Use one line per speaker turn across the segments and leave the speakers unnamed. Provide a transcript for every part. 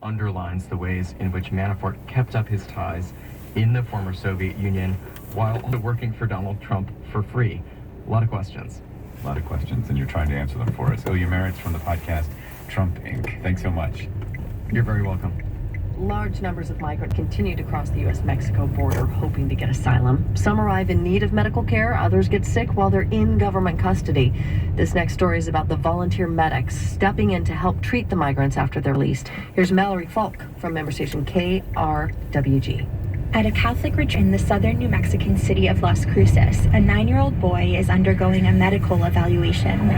underlines the ways in which Manafort kept up his ties in the former Soviet Union while also working for Donald Trump for free. A lot of questions.
A lot of questions, and you're trying to answer them for us. Ilya Meritz from the podcast Trump Inc. Thanks so much.
You're very welcome.
Large numbers of migrants continue to cross the U.S.-Mexico border hoping to get asylum. Some arrive in need of medical care, others get sick while they're in government custody. This next story is about the volunteer medics stepping in to help treat the migrants after they're released. Here's Mallory Falk from member station KRWG.
At a Catholic retreat in the southern New Mexican city of Las Cruces, a 9-year-old boy is undergoing a medical evaluation.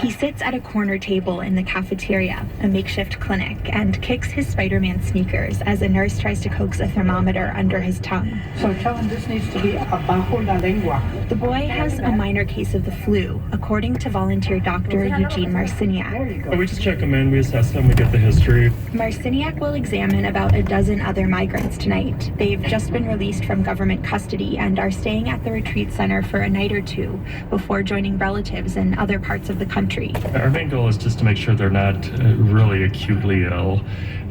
He sits at a corner table in the cafeteria, a makeshift clinic, and kicks his Spider-Man sneakers as a nurse tries to coax a thermometer under his tongue.
So tell him this needs to be abajo la lengua.
The boy has a minor case of the flu, according to volunteer Dr. Eugene Marciniak.
We just check him in, we assess him, we get the history.
Marciniak will examine about a dozen other migrants tonight. They've just been released from government custody and are staying at the retreat center for a night or two before joining relatives in other parts of the country.
Our main goal is just to make sure they're not really acutely ill,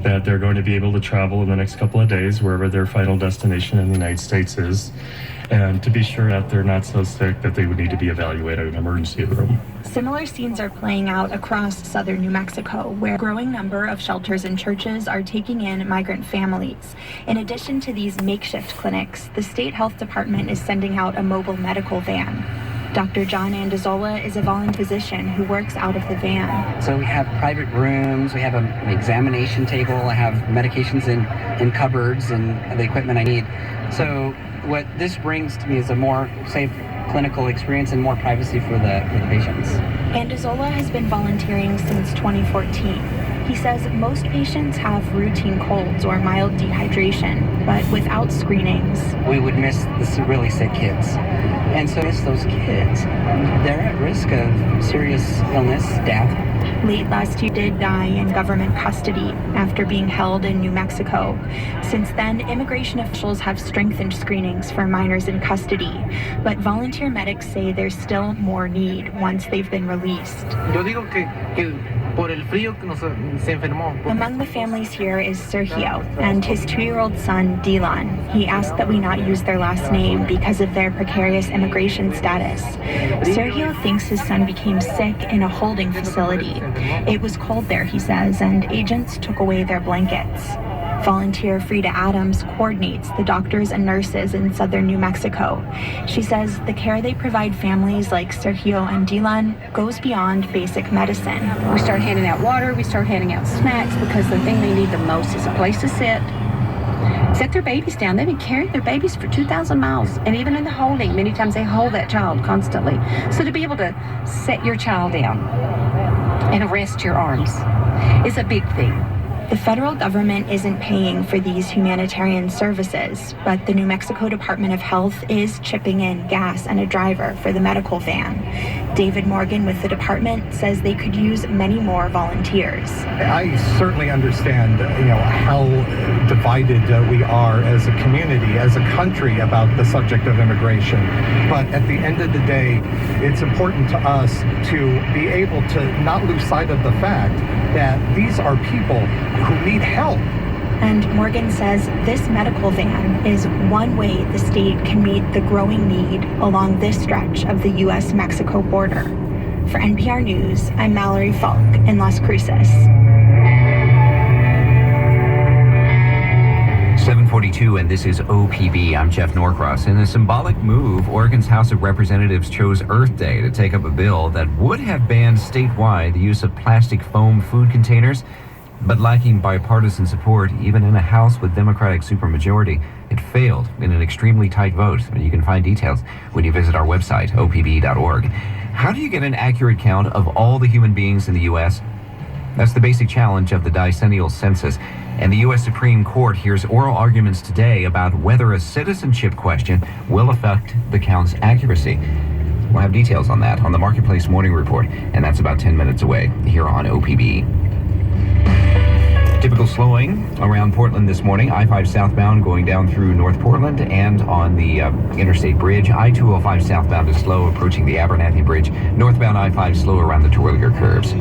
that they're going to be able to travel in the next couple of days wherever their final destination in the United States is, and to be sure that they're not so sick that they would need to be evaluated in an emergency room.
Similar scenes are playing out across southern New Mexico, where a growing number of shelters and churches are taking in migrant families. In addition to these makeshift clinics, the state health department is sending out a mobile medical van. Dr. John Andazola is a volunteer physician who works out of the van.
So we have private rooms, we have an examination table, I have medications in cupboards and the equipment I need. So what this brings to me is a more safe clinical experience and more privacy for the patients.
Andazola has been volunteering since 2014. He says most patients have routine colds or mild dehydration, but without screenings,
we would miss the really sick kids. And so miss those kids. They're at risk of serious illness, death.
Late last year did die in government custody after being held in New Mexico. Since then, immigration officials have strengthened screenings for minors in custody, but volunteer medics say there's still more need once they've been released. Among the families here is Sergio and his 2-year-old son, Dylan. He asked that we not use their last name because of their precarious immigration status. Sergio thinks his son became sick in a holding facility. It was cold there, he says, and agents took away their blankets. Volunteer Frida Adams coordinates the doctors and nurses in southern New Mexico. She says the care they provide families like Sergio and Dylan goes beyond basic medicine.
We start handing out water, we start handing out snacks, because the thing they need the most is a place to sit. Set their babies down. They've been carrying their babies for 2,000 miles. And even in the holding, many times they hold that child constantly. So to be able to set your child down and rest your arms is a big thing.
The federal government isn't paying for these humanitarian services, but the New Mexico Department of Health is chipping in gas and a driver for the medical van. David Morgan with the department says they could use many more volunteers.
I certainly understand, how divided we are as a community, as a country about the subject of immigration. But at the end of the day, it's important to us to be able to not lose sight of the fact that these are people who need help.
And Morgan says this medical van is one way the state can meet the growing need along this stretch of the U.S.-Mexico border. For NPR News, I'm Mallory Falk in Las Cruces.
7:42, and this is OPB. I'm Jeff Norcross. In a symbolic move, Oregon's House of Representatives chose Earth Day to take up a bill that would have banned statewide the use of plastic foam food containers. But lacking bipartisan support, even in a House with Democratic supermajority, it failed in an extremely tight vote. And you can find details when you visit our website, opb.org. How do you get an accurate count of all the human beings in the U.S.? That's the basic challenge of the decennial census. And the U.S. Supreme Court hears oral arguments today about whether a citizenship question will affect the count's accuracy. We'll have details on that on the Marketplace Morning Report, and that's about 10 minutes away here on OPB. Typical slowing around Portland this morning. I-5 southbound going down through North Portland and on the Interstate Bridge. I-205 southbound is slow approaching the Abernathy Bridge. Northbound I-5 slow around the Terwilliger curves.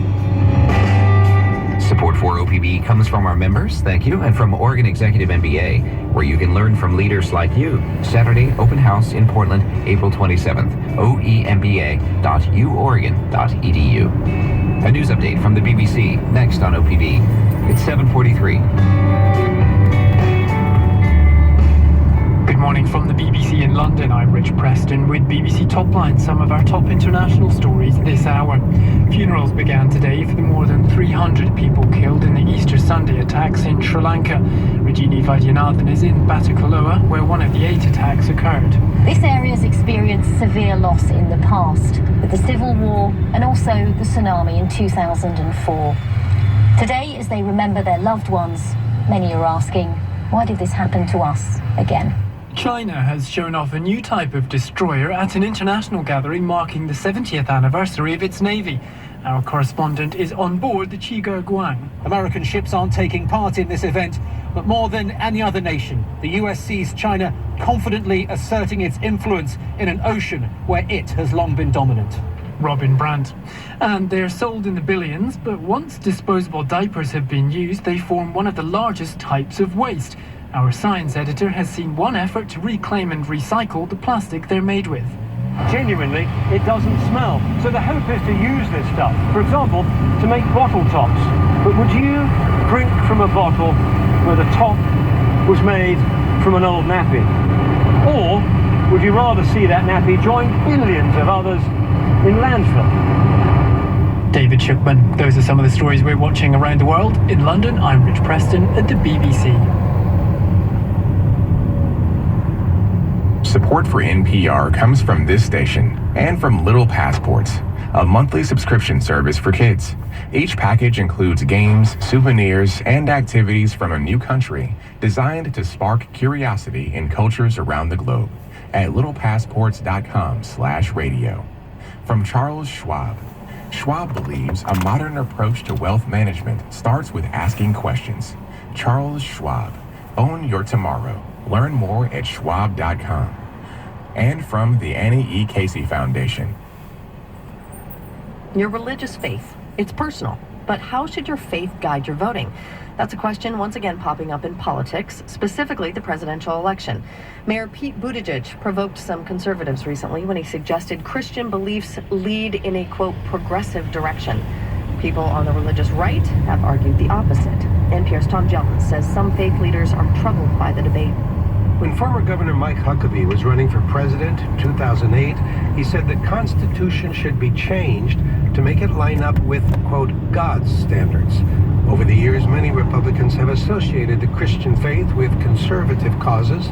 Support for OPB comes from our members, thank you, and from Oregon Executive MBA, where you can learn from leaders like you. Saturday, open house in Portland, April 27th, oemba.uoregon.edu. A news update from the BBC, next on OPB. It's 7:43.
Good morning from the BBC in London. I'm Rich Preston with BBC Topline, some of our top international stories this hour. Funerals began today for the more than 300 people killed in the Easter Sunday attacks in Sri Lanka. Rajini Vaidyanathan is in Batticaloa, where one of the 8 attacks occurred.
This area has experienced severe loss in the past, with the civil war and also the tsunami in 2004. Today, as they remember their loved ones, many are asking, why did this happen to us again?
China has shown off a new type of destroyer at an international gathering marking the 70th anniversary of its navy. Our correspondent is on board the Chiga Guang.
American ships aren't taking part in this event, but more than any other nation, the US sees China confidently asserting its influence in an ocean where it has long been dominant.
Robin Brandt. And they're sold in the billions, but once disposable diapers have been used, they form one of the largest types of waste. Our science editor has seen one effort to reclaim and recycle the plastic they're made with.
Genuinely, it doesn't smell. So the hope is to use this stuff, for example, to make bottle tops. But would you drink from a bottle where the top was made from an old nappy? Or would you rather see that nappy join billions of others in landfill?
David Shookman. Those are some of the stories we're watching around the world. In London, I'm Rich Preston at the BBC.
Support for NPR comes from this station and from Little Passports, a monthly subscription service for kids. Each package includes games, souvenirs, and activities from a new country designed to spark curiosity in cultures around the globe at littlepassports.com/radio. From Charles Schwab. Schwab believes a modern approach to wealth management starts with asking questions. Charles Schwab. Own your tomorrow. Learn more at schwab.com. And from the Annie E. Casey Foundation.
Your religious faith, it's personal, but how should your faith guide your voting? That's a question once again popping up in politics, specifically the presidential election. Mayor Pete Buttigieg provoked some conservatives recently when he suggested Christian beliefs lead in a, quote, progressive direction. People on the religious right have argued the opposite. NPR's Tom Jelton says some faith leaders are troubled by the debate.
When former Governor Mike Huckabee was running for president in 2008, he said the Constitution should be changed to make it line up with, quote, God's standards. Over the years, many Republicans have associated the Christian faith with conservative causes.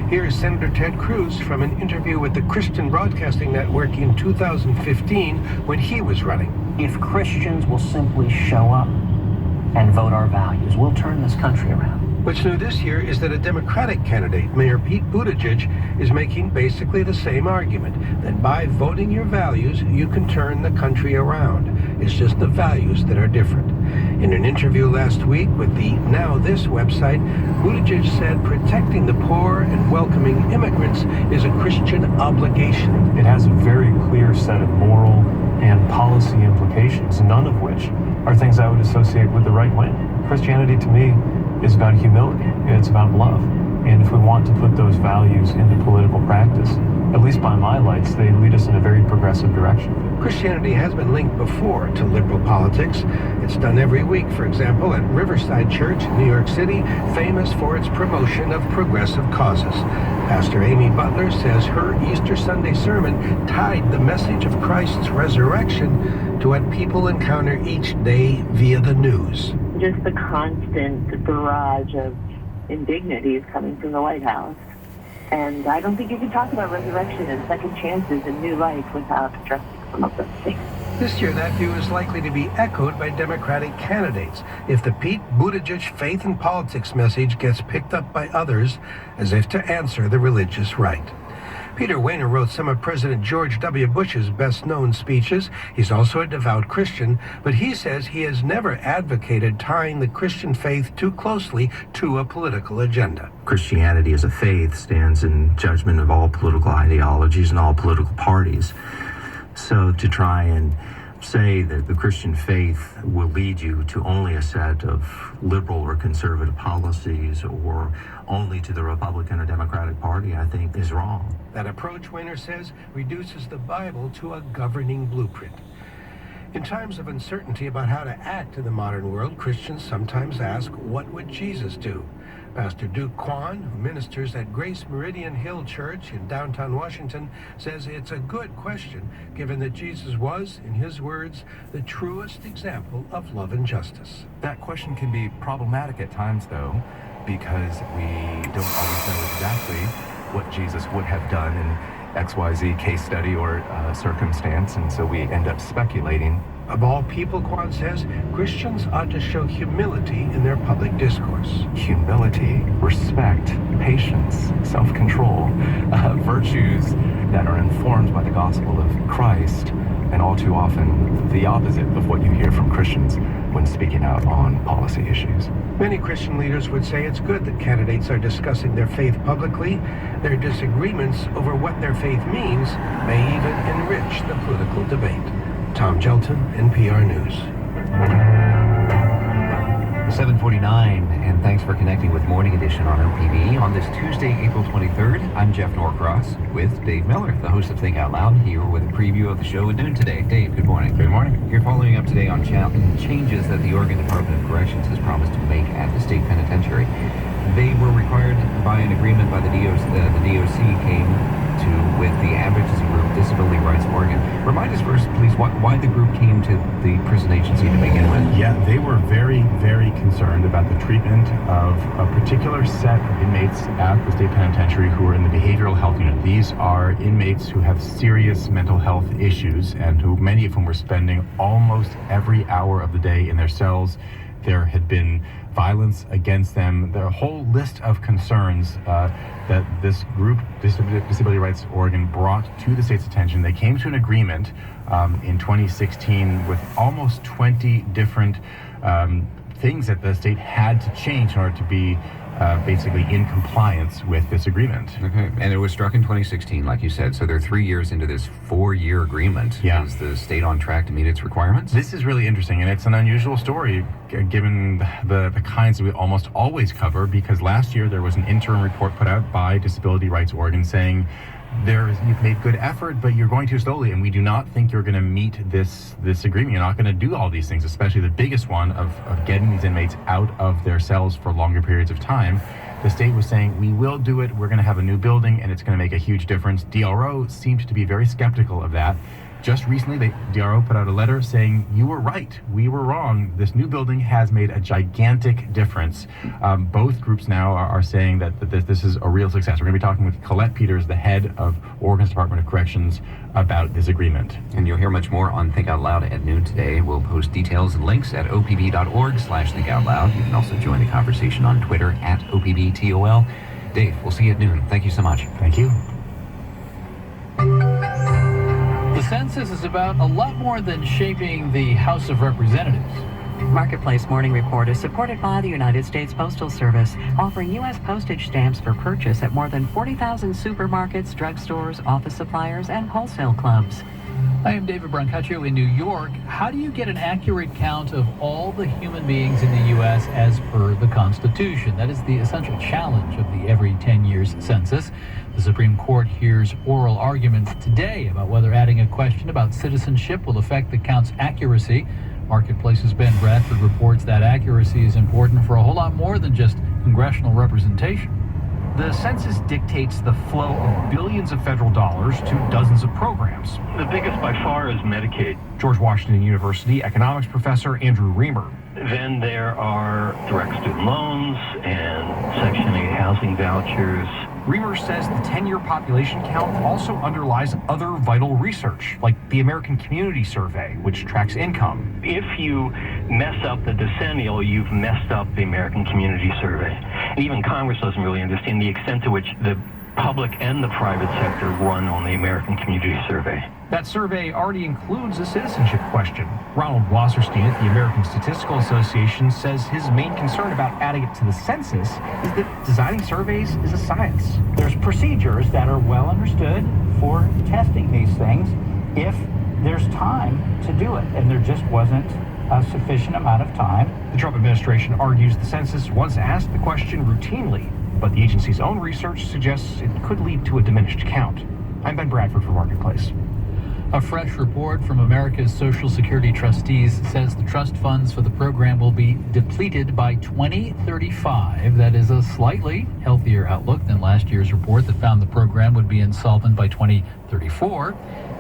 Here is Senator Ted Cruz from an interview with the Christian Broadcasting Network in 2015 when he was running.
If Christians will simply show up and vote our values, we'll turn this country around.
What's new this year is that a Democratic candidate, Mayor Pete Buttigieg, is making basically the same argument, that by voting your values, you can turn the country around. It's just the values that are different. In an interview last week with the Now This website, Buttigieg said protecting the poor and welcoming immigrants is a Christian obligation.
It has a very clear set of moral and policy implications, none of which are things I would associate with the right wing. Christianity, to me, is about humility, and it's about love. And if we want to put those values into political practice, at least by my lights, they lead us in a very progressive direction.
Christianity has been linked before to liberal politics. It's done every week, for example, at Riverside Church in New York City, famous for its promotion of progressive causes. Pastor Amy Butler says her Easter Sunday sermon tied the message of Christ's resurrection to what people encounter each day via the news.
Just the constant barrage of indignities coming from the White House. And I don't think you can talk about resurrection and second chances and new life without addressing some of those things.
This year, that view is likely to be echoed by Democratic candidates if the Pete Buttigieg faith and politics message gets picked up by others as if to answer the religious right. Peter Weiner wrote some of President George W. Bush's best-known speeches. He's also a devout Christian, but he says he has never advocated tying the Christian faith too closely to a political agenda.
Christianity as a faith stands in judgment of all political ideologies and all political parties. So to try and say that the Christian faith will lead you to only a set of liberal or conservative policies or only to the Republican or Democratic Party, I think is wrong.
That approach, Weiner says, reduces the Bible to a governing blueprint. In times of uncertainty about how to act in the modern world, Christians sometimes ask, what would Jesus do? Pastor Duke Kwan, who ministers at Grace Meridian Hill Church in downtown Washington, says it's a good question, given that Jesus was, in his words, the truest example of love and justice.
That question can be problematic at times, though, because we don't always know exactly what Jesus would have done in XYZ case study or circumstance, and so we end up speculating.
Of all people, Kwan says, Christians ought to show humility in their public discourse.
Humility, respect, patience, self-control, virtues that are informed by the gospel of Christ, and all too often the opposite of what you hear from Christians when speaking out on policy issues.
Many Christian leaders would say it's good that candidates are discussing their faith publicly. Their disagreements over what their faith means may even enrich the political debate. Tom Gelton, NPR News.
7:49, and thanks for connecting with Morning Edition on OPB. On this Tuesday, April 23rd, I'm Jeff Norcross with Dave Miller, the host of Think Out Loud, here with a preview of the show at noon today. Dave, good morning.
Good morning.
You're following up today on changes that the Oregon Department of Corrections has promised to make at the state penitentiary. They were required by an agreement by the DOC came to with the advocacy group Disability Rights Oregon. Remind us first, please, why the group came to the prison agency to begin with.
Yeah, they were very, very concerned about the treatment of a particular set of inmates at the state penitentiary who are in the behavioral health unit. These are inmates who have serious mental health issues and who many of whom were spending almost every hour of the day in their cells. There had been violence against them. There are a whole list of concerns that this group, Disability Rights Oregon, brought to the state's attention. They came to an agreement in 2016 with almost 20 different things that the state had to change in order to be basically in compliance with this agreement.
Okay, and it was struck in 2016, like you said, so they're 3 years into this 4-year agreement.
Yeah.
Is the state on track to meet its requirements?
This is really interesting, and it's an unusual story given the kinds that we almost always cover, because last year there was an interim report put out by Disability Rights Oregon saying you've made good effort, but you're going too slowly, and we do not think you're going to meet this agreement. You're not going to do all these things, especially the biggest one of getting these inmates out of their cells for longer periods of time. The state was saying, we will do it, we're going to have a new building, and it's going to make a huge difference. DRO seemed to be very skeptical of that. Just recently, the DRO put out a letter saying, you were right, we were wrong. This new building has made a gigantic difference. Both groups now are saying that this is a real success. We're going to be talking with Colette Peters, the head of Oregon's Department of Corrections, about this agreement.
And you'll hear much more on Think Out Loud at noon today. We'll post details and links at opb.org/thinkoutloud. You can also join the conversation on Twitter at OPBTOL. Dave, we'll see you at noon. Thank you so much.
Thank you.
The census is about a lot more than shaping the House of Representatives.
Marketplace Morning Report is supported by the United States Postal Service, offering U.S. postage stamps for purchase at more than 40,000 supermarkets, drugstores, office suppliers, and wholesale clubs.
I am David Brancaccio in New York. How do you get an accurate count of all the human beings in the U.S. as per the Constitution? That is the essential challenge of the every 10 years census. The Supreme Court hears oral arguments today about whether adding a question about citizenship will affect the count's accuracy. Marketplace's Ben Bradford reports that accuracy is important for a whole lot more than just congressional representation.
The census dictates the flow of billions of federal dollars to dozens of programs.
The biggest by far is Medicaid.
George Washington University economics professor Andrew Reamer.
Then there are direct student loans and Section 8 housing vouchers.
Reamer says the 10-year population count also underlies other vital research, like the American Community Survey, which tracks income.
If you mess up the decennial, you've messed up the American Community Survey. And even Congress doesn't really understand the extent to which the public and the private sector run on the American Community Survey.
That survey already includes a citizenship question. Ronald Wasserstein at the American Statistical Association says his main concern about adding it to the census is that designing surveys is a science.
There's procedures that are well understood for testing these things if there's time to do it, and there just wasn't a sufficient amount of time.
The Trump administration argues the census once asked the question routinely, but the agency's own research suggests it could lead to a diminished count. I'm Ben Bradford for Marketplace.
A fresh report from America's Social Security trustees says the trust funds for the program will be depleted by 2035. That is a slightly healthier outlook than last year's report that found the program would be insolvent by 2034.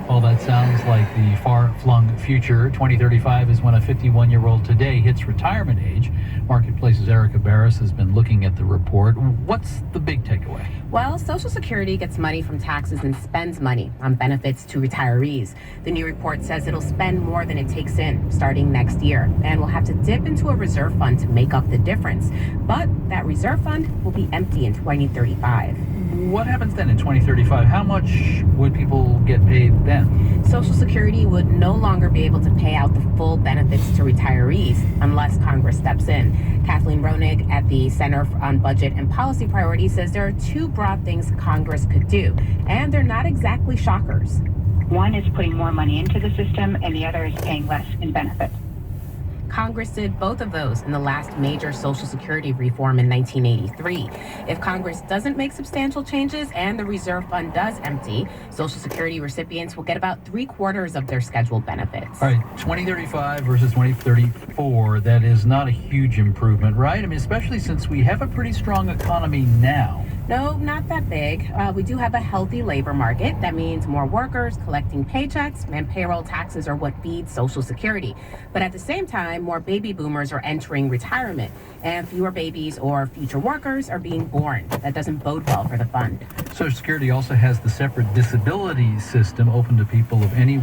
Well, that sounds like the far-flung future. 2035 is when a 51-year-old today hits retirement age. Marketplace's Erica Barris has been looking at the report. What's the big takeaway?
Well, Social Security gets money from taxes and spends money on benefits to retirees. The new report says it'll spend more than it takes in starting next year, and will have to dip into a reserve fund to make up the difference. But that reserve fund will be empty in 2035.
What happens then in 2035? How much would people get paid then?
Social Security would no longer be able to pay out the full benefits to retirees unless Congress steps in. Kathleen Ronig at the Center on Budget and Policy Priorities says there are two broad things Congress could do, and they're not exactly shockers.
One is putting more money into the system, and the other is paying less in benefits.
Congress did both of those in the last major Social Security reform in 1983. If Congress doesn't make substantial changes and the reserve fund does empty, Social Security recipients will get about 3/4 of their scheduled benefits.
All right, 2035 versus 2034, that is not a huge improvement, right? I mean, especially since we have a pretty strong economy now.
No, not that big. We do have a healthy labor market. That means more workers collecting paychecks, and payroll taxes are what feeds Social Security. But at the same time, more baby boomers are entering retirement, and fewer babies or future workers are being born. That doesn't bode well for the fund.
Social Security also has the separate disability system open to people of any